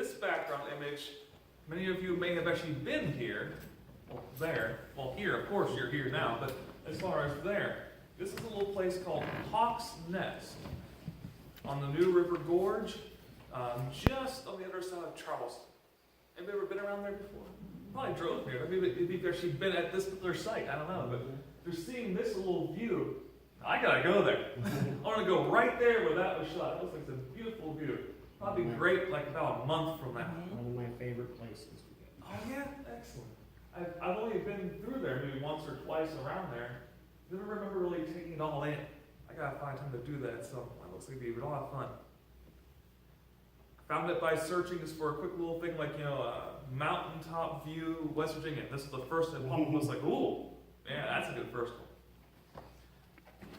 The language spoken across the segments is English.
this background image, many of you may have actually been here, or there. Well, here, of course, you're here now, but as far as there, this is a little place called Hawk's Nest on the New River Gorge, just on the other side of Charleston. Have you ever been around there before? Probably drove here. Maybe you've actually been at this particular site. I don't know, but they're seeing this little view. I gotta go there. I want to go right there where that was shot. It looks like it's a beautiful view. Probably great, like about a month from now. One of my favorite places to go. Oh yeah, excellent. I've only been through there maybe once or twice around there. Never remember really taking it all in. I gotta find time to do that. So it looks like it'd be a lot of fun. Found it by searching just for a quick little thing like, mountaintop view, West Virginia. This is the first that popped up. I was like, ooh, yeah, that's a good first one.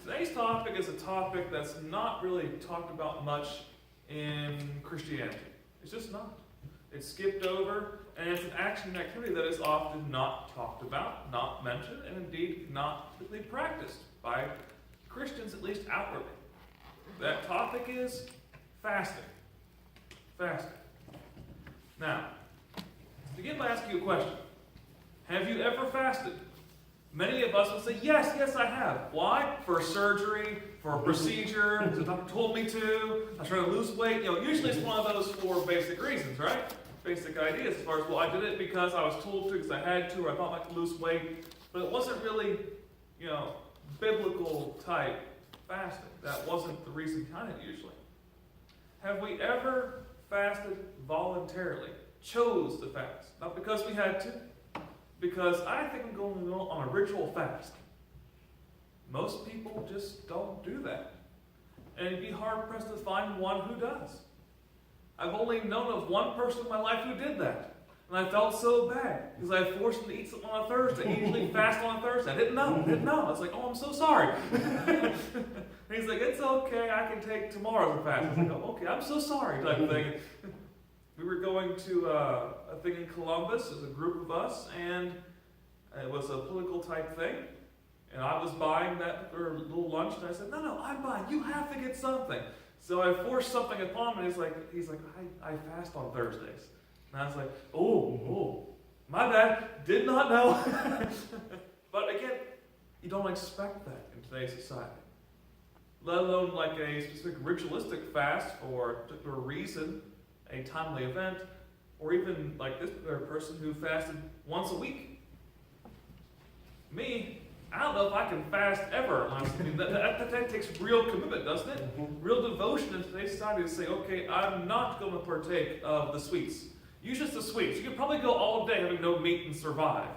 Today's topic is a topic that's not really talked about much in Christianity. It's just not. It's skipped over, and it's an action and activity that is often not talked about, not mentioned, and indeed not typically practiced by Christians, at least outwardly. That topic is fasting. Fasting. Now, to begin by asking you a question. Have you ever fasted? Many of us will say, yes, I have. Why? For surgery, for a procedure, the doctor told me to, I was trying to lose weight. Usually it's one of those four basic reasons, right? Basic ideas as far as, well, I did it because I was told to, because I had to, or I thought I could lose weight. But it wasn't really, biblical type fasting. That wasn't the reason behind it usually. Have we ever fasted voluntarily? Chose to fast? Not because we had to, because I think I'm going on a ritual fast. Most people just don't do that. And it'd be hard-pressed to find one who does. I've only known of one person in my life who did that. And I felt so bad because I forced him to eat something on a Thursday. He usually fasts on a Thursday. I didn't know. I was like, oh, I'm so sorry. And he's like, it's okay. I can take tomorrow's fast. I was like, oh, okay, I'm so sorry type of thing. We were going to a thing in Columbus as a group of us, and it was a political type thing. And I was buying that little lunch, and I said, no, I'm buying. You have to get something. So I forced something upon him, and he's like, I fast on Thursdays. And I was like, oh, my bad, did not know. But again, you don't expect that in today's society. Let alone like a specific ritualistic fast for a particular reason, a timely event, or even like this particular person who fasted once a week. Me, I don't know if I can fast ever. That takes real commitment, doesn't it? Real devotion in today's society to say, okay, I'm not going to partake of the sweets. Use just the sweets. You could probably go all day having no meat and survive.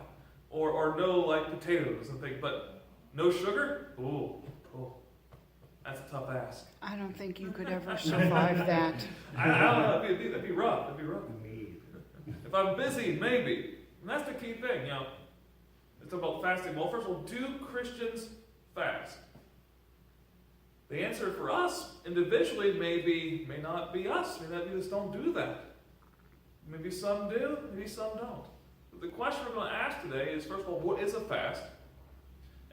Or no potatoes and things, but no sugar? Oh, that's a tough ask. I don't think you could ever survive that. I don't know, that'd be rough. If I'm busy, maybe. And that's the key thing, It's about fasting. Well, first of all, do Christians fast? The answer for us individually may not be us. Maybe we just don't do that. Maybe some do, maybe some don't. But the question we're going to ask today is, first of all, what is a fast?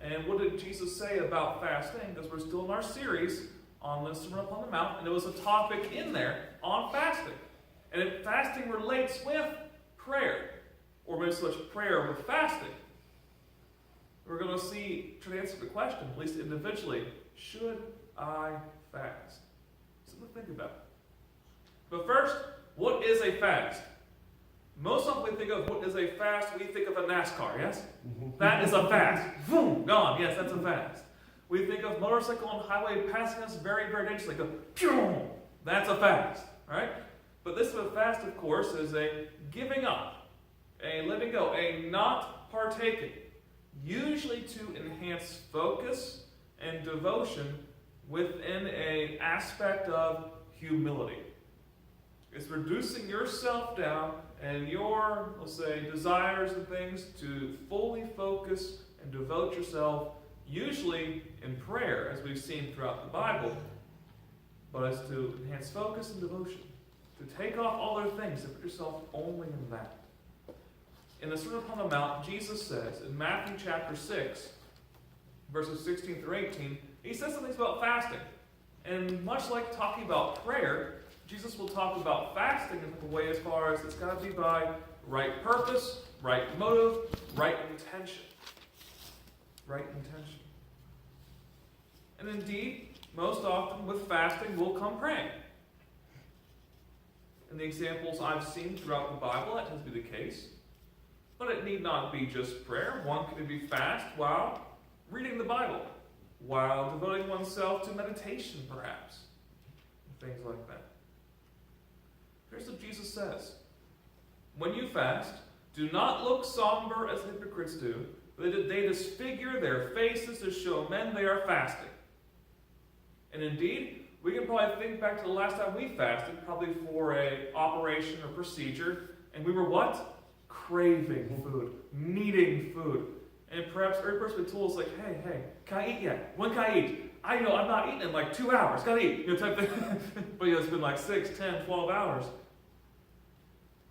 And what did Jesus say about fasting? Because we're still in our series on the Sermon upon the Mount, and there was a topic in there on fasting. And if fasting relates with prayer, or maybe so much prayer with fasting, we're going to try to answer the question, at least individually, should I fast? Something to think about. But first, what is a fast? Most often we think of what is a fast, we think of a NASCAR, yes? That is a fast. Boom, gone. Yes, that's a fast. We think of motorcycle on highway passing us very, very dangerously. Go, pew! That's a fast, right? But this fast, of course, is a giving up, a letting go, a not partaking, usually to enhance focus and devotion within an aspect of humility. It's reducing yourself down and your, let's say, desires and things to fully focus and devote yourself, usually in prayer, as we've seen throughout the Bible, but as to enhance focus and devotion, to take off all other things and put yourself only in that. In the Sermon upon the Mount, Jesus says in Matthew chapter 6, verses 16 through 18, he says something about fasting. And much like talking about prayer, Jesus will talk about fasting in a way as far as it's got to be by right purpose, right motive, right intention. Right intention. And indeed, most often with fasting will come praying. In the examples I've seen throughout the Bible, that tends to be the case. But it need not be just prayer. One can be fast while reading the Bible, while devoting oneself to meditation, perhaps. Things like that. Here's what Jesus says. When you fast, do not look somber as hypocrites do, for they disfigure their faces to show men they are fasting. And indeed, we can probably think back to the last time we fasted, probably for an operation or procedure, and we were what? Craving food, needing food. And perhaps every person would told us like, hey, can I eat yet? When can I eat? I'm not eating in like 2 hours. Gotta eat, type thing. But it's been like 6, 10, 12 hours.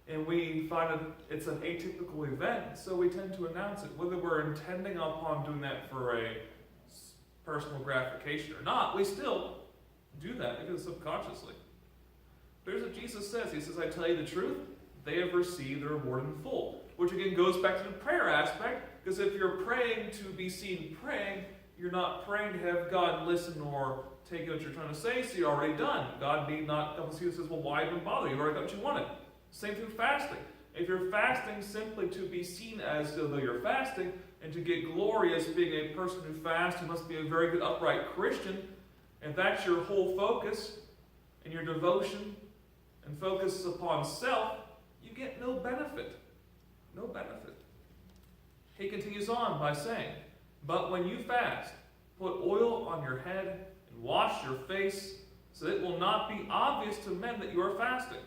And we find that it's an atypical event, so we tend to announce it. Whether we're intending upon doing that for a personal gratification or not, we still do that because subconsciously. Here's what Jesus says. He says, I tell you the truth, they have received the reward in full. Which again goes back to the prayer aspect, because if you're praying to be seen praying, you're not praying to have God listen or take what you're trying to say, so you're already done. God need not come and see you and says, well, why even bother? You already got what you wanted. Same thing with fasting. If you're fasting simply to be seen as though you're fasting, and to get glory as being a person who fasts, who must be a very good upright Christian, if that's your whole focus, and your devotion, and focus upon self, you get no benefit. No benefit. He continues on by saying, but when you fast, put oil on your head and wash your face, so that it will not be obvious to men that you are fasting,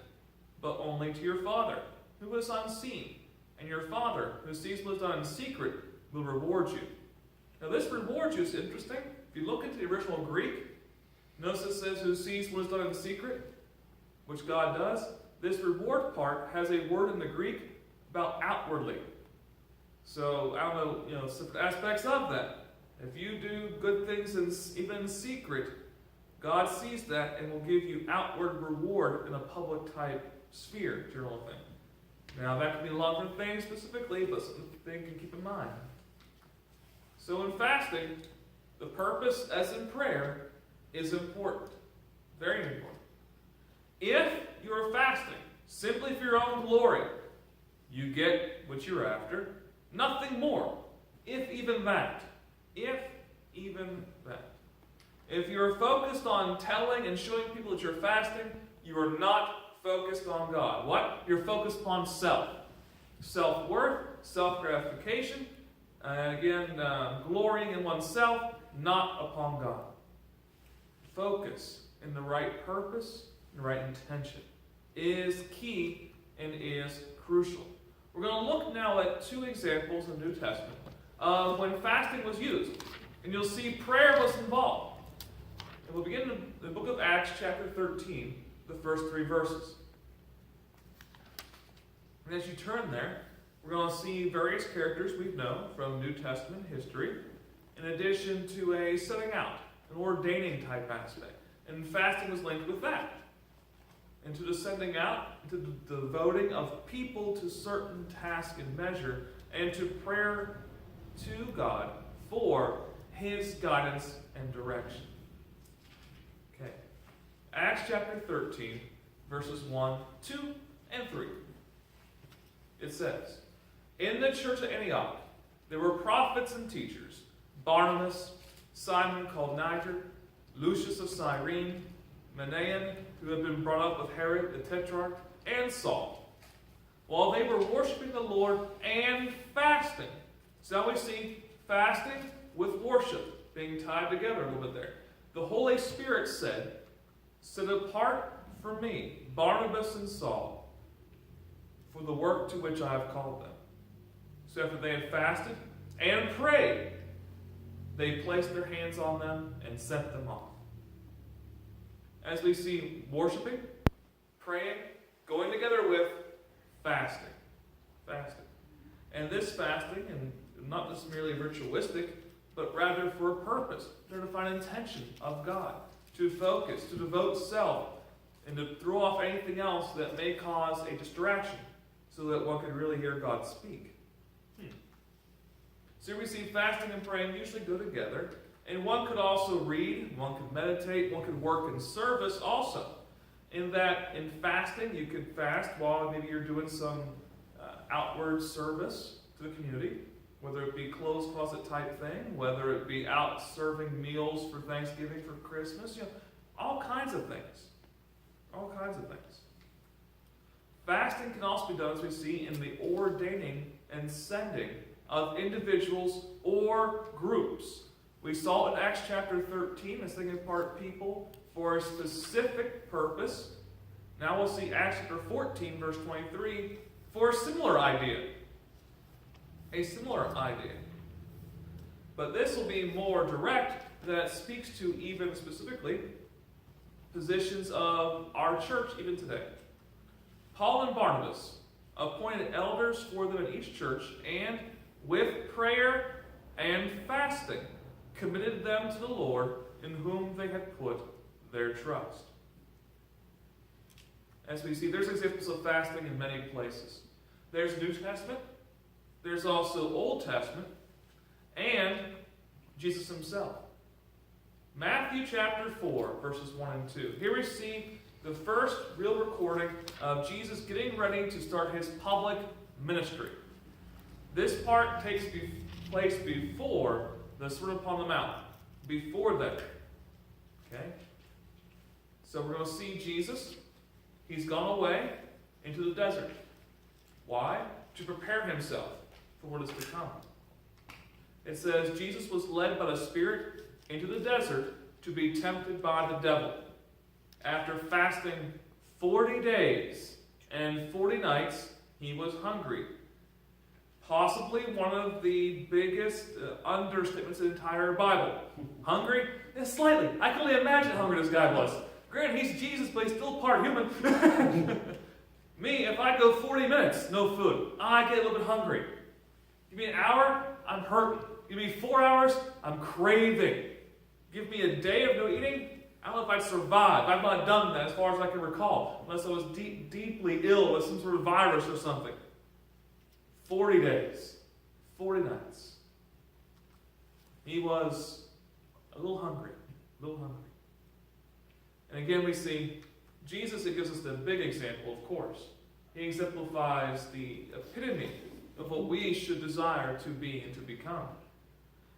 but only to your Father, who is unseen. And your Father, who sees what is done in secret, will reward you. Now this reward you is interesting. If you look into the original Greek, notice it says who sees what is done in secret, which God does. This reward part has a word in the Greek about outwardly. So, I don't know, some aspects of that. If you do good things even in secret, God sees that and will give you outward reward in a public type sphere, general thing. Now, that can be a lot of things specifically, but something to keep in mind. So, in fasting, the purpose, as in prayer, is important. Very important. If you are fasting simply for your own glory, you get what you're after. Nothing more. If even that. If even that. If you're focused on telling and showing people that you're fasting, you are not focused on God. What? You're focused upon self. Self-worth, self-gratification, and again, glorying in oneself, not upon God. Focus in the right purpose, the right intention, is key and is crucial. We're going to look now at 2 examples in the New Testament of when fasting was used. And you'll see prayer was involved. And we'll begin in the book of Acts, chapter 13, the first 3 verses. And as you turn there, we're going to see various characters we know from New Testament history, in addition to a setting out, an ordaining type aspect. And fasting was linked with that. And to the sending out, to the devoting of people to certain task and measure, and to prayer to God for His guidance and direction. Okay. Acts chapter 13, verses 1, 2, and 3. It says, in the church at Antioch, there were prophets and teachers, Barnabas, Simon called Niger, Lucius of Cyrene, Manaen, who had been brought up with Herod the Tetrarch, and Saul, while they were worshiping the Lord and fasting. So now we see fasting with worship being tied together a little bit there. The Holy Spirit said, set apart for me Barnabas and Saul for the work to which I have called them. So after they had fasted and prayed, they placed their hands on them and sent them off. As we see worshiping, praying, going together with fasting. Fasting. And this fasting, and not just merely ritualistic, but rather for a purpose, to find intention of God, to focus, to devote self, and to throw off anything else that may cause a distraction so that one can really hear God speak. So here we see fasting and praying usually go together. And one could also read, one could meditate, one could work in service also. In that, in fasting, you could fast while maybe you're doing some outward service to the community, whether it be closed closet type thing, whether it be out serving meals for Thanksgiving, for Christmas, all kinds of things. All kinds of things. Fasting can also be done, as we see, in the ordaining and sending of individuals or groups. We saw in Acts chapter 13, as setting apart people for a specific purpose. Now we'll see Acts chapter 14, verse 23, for a similar idea. A similar idea. But this will be more direct, that speaks to even specifically positions of our church even today. Paul and Barnabas appointed elders for them in each church, and with prayer and fasting committed them to the Lord in whom they had put their trust. As we see, there's examples of fasting in many places. There's New Testament, there's also Old Testament, and Jesus himself. Matthew chapter 4, verses 1 and 2. Here we see the first real recording of Jesus getting ready to start his public ministry. This part takes place before the Sermon upon the Mount. Before that. Okay? So we're going to see Jesus. He's gone away into the desert. Why? To prepare himself for what is to come. It says, Jesus was led by the Spirit into the desert to be tempted by the devil. After fasting 40 days and 40 nights, he was hungry. Possibly one of the biggest understatements in the entire Bible. Hungry? Yeah, slightly. I can only imagine how hungry this guy was. Granted, he's Jesus, but he's still part human. Me, if I go 40 minutes, no food, I get a little bit hungry. Give me an hour, I'm hurting. Give me 4 hours, I'm craving. Give me a day of no eating, I don't know if I'd survive. I've not done that as far as I can recall, unless I was deeply ill with some sort of virus or something. 40 days, 40 nights. He was a little hungry, And again, we see Jesus, it gives us the big example, of course. He exemplifies the epitome of what we should desire to be and to become.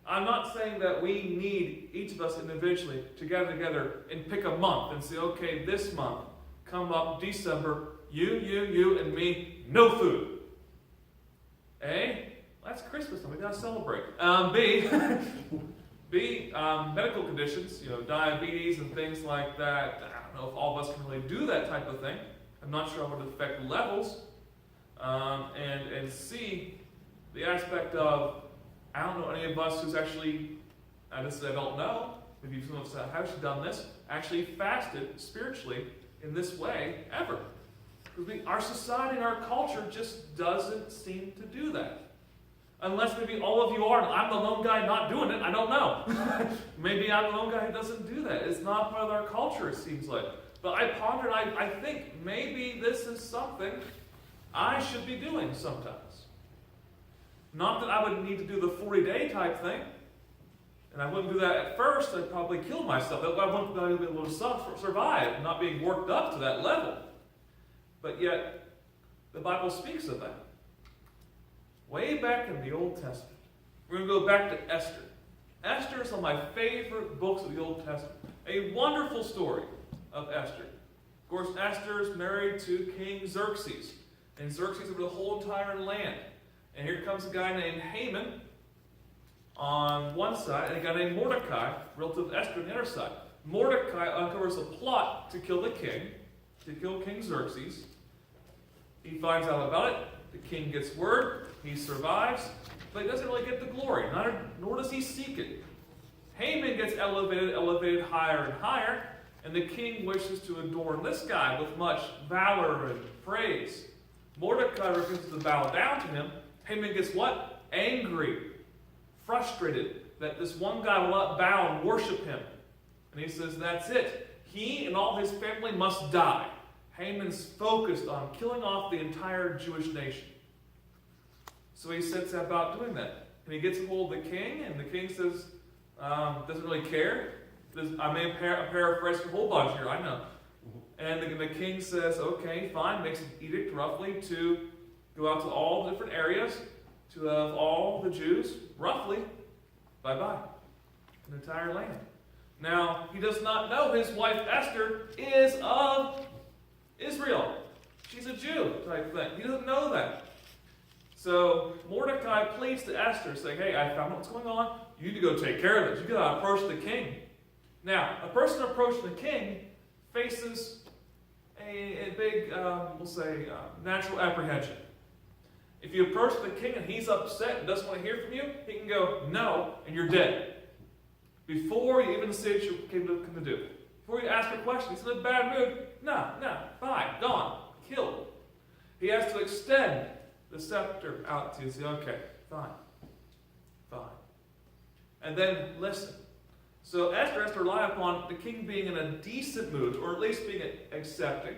I'm not saying that we need, each of us individually, to gather together and pick a month and say, okay, this month, come up December, you, and me, no food. A, that's Christmas time, we gotta celebrate. B, medical conditions, diabetes and things like that. I don't know if all of us can really do that type of thing. I'm not sure how it would affect levels. And C, the aspect of, I don't know any of us who's actually, I don't know, maybe some of us have actually done this, actually fasted spiritually in this way ever. Because our society and our culture just doesn't seem to do that. Unless maybe all of you are, and I'm the lone guy not doing it, I don't know. Maybe I'm the lone guy who doesn't do that. It's not part of our culture, it seems like. But I pondered, I think maybe this is something I should be doing sometimes. Not that I would need to do the 40-day type thing. And I wouldn't do that at first. I'd probably kill myself. I wouldn't be able to survive, not being worked up to that level. But yet, the Bible speaks of that. Way back in the Old Testament. We're going to go back to Esther. Esther is one of my favorite books of the Old Testament. A wonderful story of Esther. Of course, Esther is married to King Xerxes. And Xerxes over the whole entire land. And here comes a guy named Haman on one side, and a guy named Mordecai, relative to Esther, on the other side. Mordecai uncovers a plot to kill the king, to kill King Xerxes. He finds out about it. The king gets word. He survives, but he doesn't really get the glory, nor does he seek it. Haman gets elevated higher and higher, and the king wishes to adorn this guy with much valor and praise. Mordecai refuses to bow down to him. Haman gets what? Angry, frustrated that this one guy will not bow and worship him. And he says, that's it. he and all his family must die. Haman's focused on killing off the entire Jewish nation. So he sets about doing that. And he gets a hold of the king, and the king says, doesn't really care. I may paraphrase a whole bunch here, I know. And the king says, okay, fine, makes an edict roughly to go out to all the different areas, to have all the Jews, roughly, bye-bye, an entire land. Now, he does not know his wife Esther is of Israel. She's a Jew type thing. He doesn't know that. So Mordecai pleads to Esther, saying, hey, I found out what's going on. You need to go take care of this. You've got to approach the king. Now, a person approaching the king faces a big, we'll say, natural apprehension. If you approach the king and he's upset and doesn't want to hear from you, he can go, no, and you're dead. Before you even say what you came to do. Before you ask a question, he's in a bad mood. No, fine, gone, killed. He has to extend the scepter out to you and say, okay, fine. And then listen. So Esther has to rely upon the king being in a decent mood, or at least being accepting.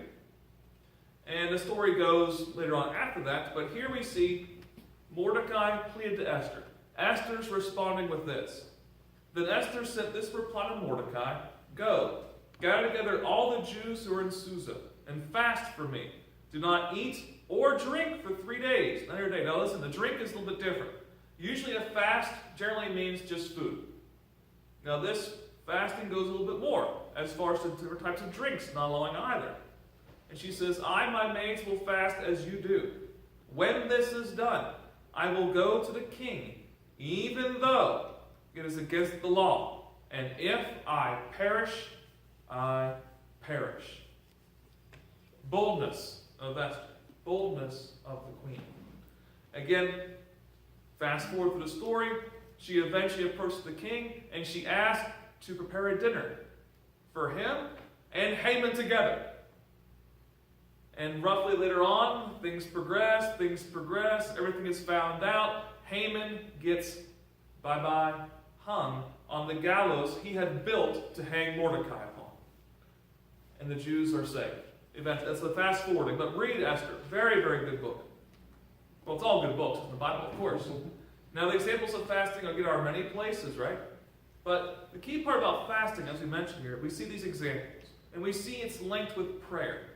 And the story goes later on after that, but here we see Mordecai pleaded to Esther. Esther's responding with this. Then Esther sent this reply to Mordecai, go, gather together all the Jews who are in Susa, and fast for me. Do not eat or drink for 3 days. Not every day. Now listen, the drink is a little bit different. Usually a fast generally means just food. Now this fasting goes a little bit more, as far as the different types of drinks, not allowing either. And she says, I, my maids, will fast as you do. When this is done, I will go to the king, even though it is against the law. And if I perish, I perish. Boldness of Esther. Boldness of the queen. Again, fast forward through the story. She eventually approaches the king, and she asks to prepare a dinner for him and Haman together. And roughly later on, things progress, everything is found out. Haman gets, hung on the gallows he had built to hang Mordecai upon. And the Jews are saved. That's the fast forwarding. But read Esther. Very, very good book. Well, it's all good books in the Bible, of course. Now, the examples of fasting are many places, right? But the key part about fasting, as we mentioned here, we see these examples. And we see it's linked with prayer.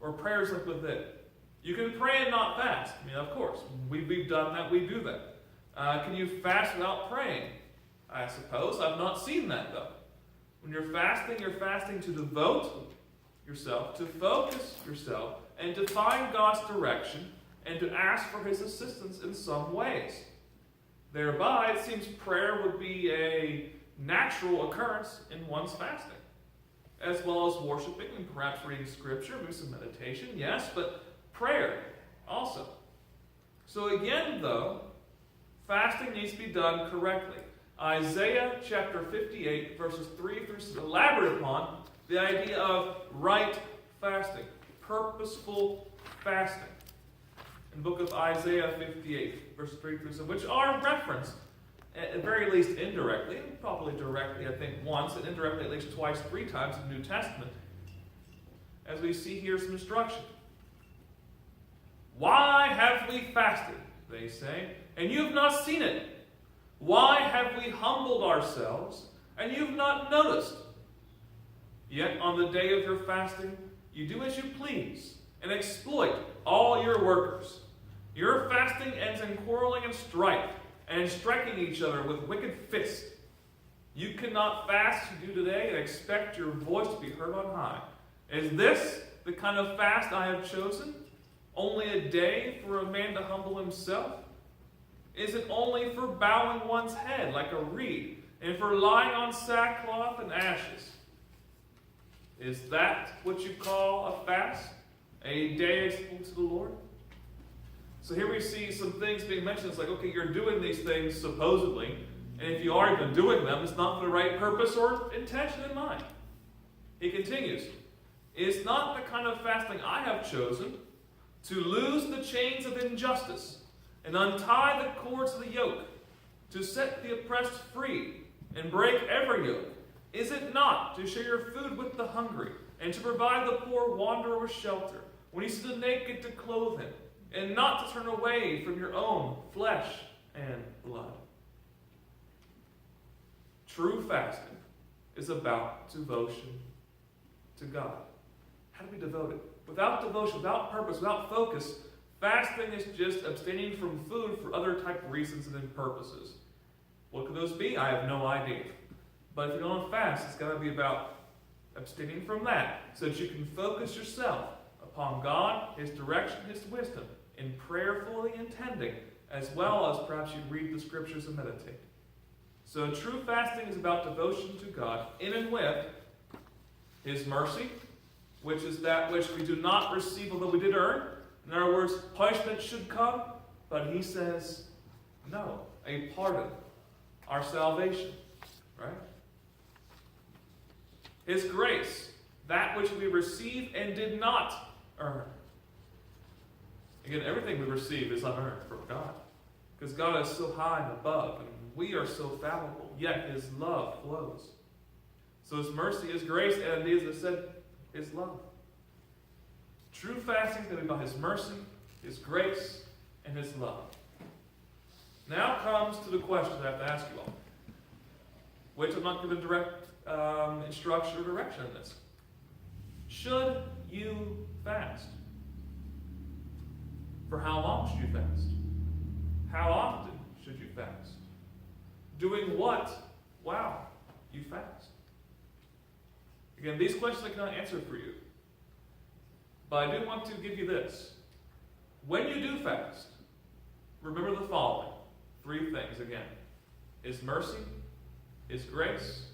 Or prayers linked with it. You can pray and not fast. I mean, of course. We've done that. We do that. Can you fast without praying? I suppose. I've not seen that, though. When you're fasting to devote yourself, to focus yourself, and to find God's direction, and to ask for His assistance in some ways. Thereby, it seems prayer would be a natural occurrence in one's fasting, as well as worshiping and perhaps reading scripture, maybe some meditation, yes, but prayer also. So again, though, fasting needs to be done correctly. Isaiah chapter 58, verses 3 through 6, elaborate upon the idea of right fasting, purposeful fasting. In the book of Isaiah 58, verses 3 through 7, which are referenced, at the very least indirectly, and probably directly, I think, once, and indirectly at least twice, 3 times in the New Testament, as we see here some instruction. Why have we fasted, they say, and you have not seen it? Why have we humbled ourselves, and you have not noticed? Yet on the day of your fasting, you do as you please, and exploit all your workers. Your fasting ends in quarreling and strife, and striking each other with wicked fists. You cannot fast you do today and expect your voice to be heard on high. Is this the kind of fast I have chosen? Only a day for a man to humble himself? Is it only for bowing one's head like a reed, and for lying on sackcloth and ashes? Is that what you call a fast? A day acceptable to the Lord? So here we see some things being mentioned. It's like, okay, you're doing these things supposedly, and if you are even doing them, it's not for the right purpose or intention in mind. He continues, it's not the kind of fasting I have chosen to loose the chains of injustice and untie the cords of the yoke, to set the oppressed free and break every yoke. Is it not to share your food with the hungry, and to provide the poor wanderer with shelter, when you see the naked to clothe him, and not to turn away from your own flesh and blood? True fasting is about devotion to God. How do we devote it? Without devotion, without purpose, without focus, fasting is just abstaining from food for other type of reasons and purposes. What could those be? I have no idea. But if you're going to fast, it's got to be about abstaining from that, so that you can focus yourself upon God, His direction, His wisdom, in prayerfully intending, as well as perhaps you read the scriptures and meditate. So true fasting is about devotion to God in and with His mercy, which is that which we do not receive although we did earn. In other words, punishment should come, but He says, no, a pardon, our salvation, right? His grace, that which we receive and did not earn. Again, everything we receive is unearned from God, because God is so high and above, and we are so fallible, yet His love flows. So His mercy, His grace, and as I said, His love. True fasting is going to be about His mercy, His grace, and His love. Now comes to the question I have to ask you all, which I'm not giving direct instruction or direction in this. Should you fast? For how long should you fast? How often should you fast? Doing what while you fast? Again, these questions I cannot answer for you. But I do want to give you this. When you do fast, remember the following. 3 things again. His mercy, His grace,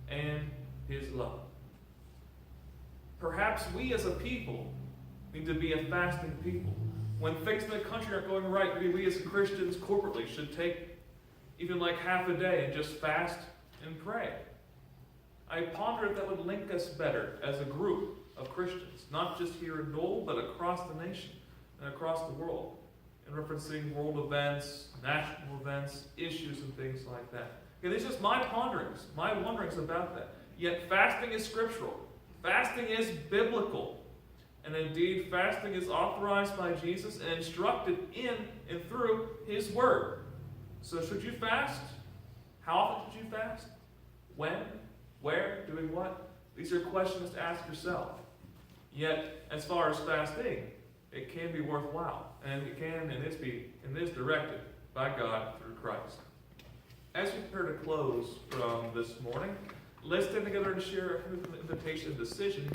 and His love. Perhaps we as a people need to be a fasting people. When things in the country aren't going right, maybe we as Christians corporately should take even like half a day and just fast and pray. I ponder if that would link us better as a group of Christians, not just here in Newell, but across the nation and across the world, in referencing world events, national events, issues, and things like that. Okay, these are just my ponderings, my wonderings about that. Yet fasting is scriptural. Fasting is biblical. And indeed, fasting is authorized by Jesus and instructed in and through His Word. So should you fast? How often should you fast? When? Where? Doing what? These are questions to ask yourself. Yet, as far as fasting, it can be worthwhile. And it can and is directed by God through Christ. As we prepare to close from this morning, let's stand together and share an invitation decision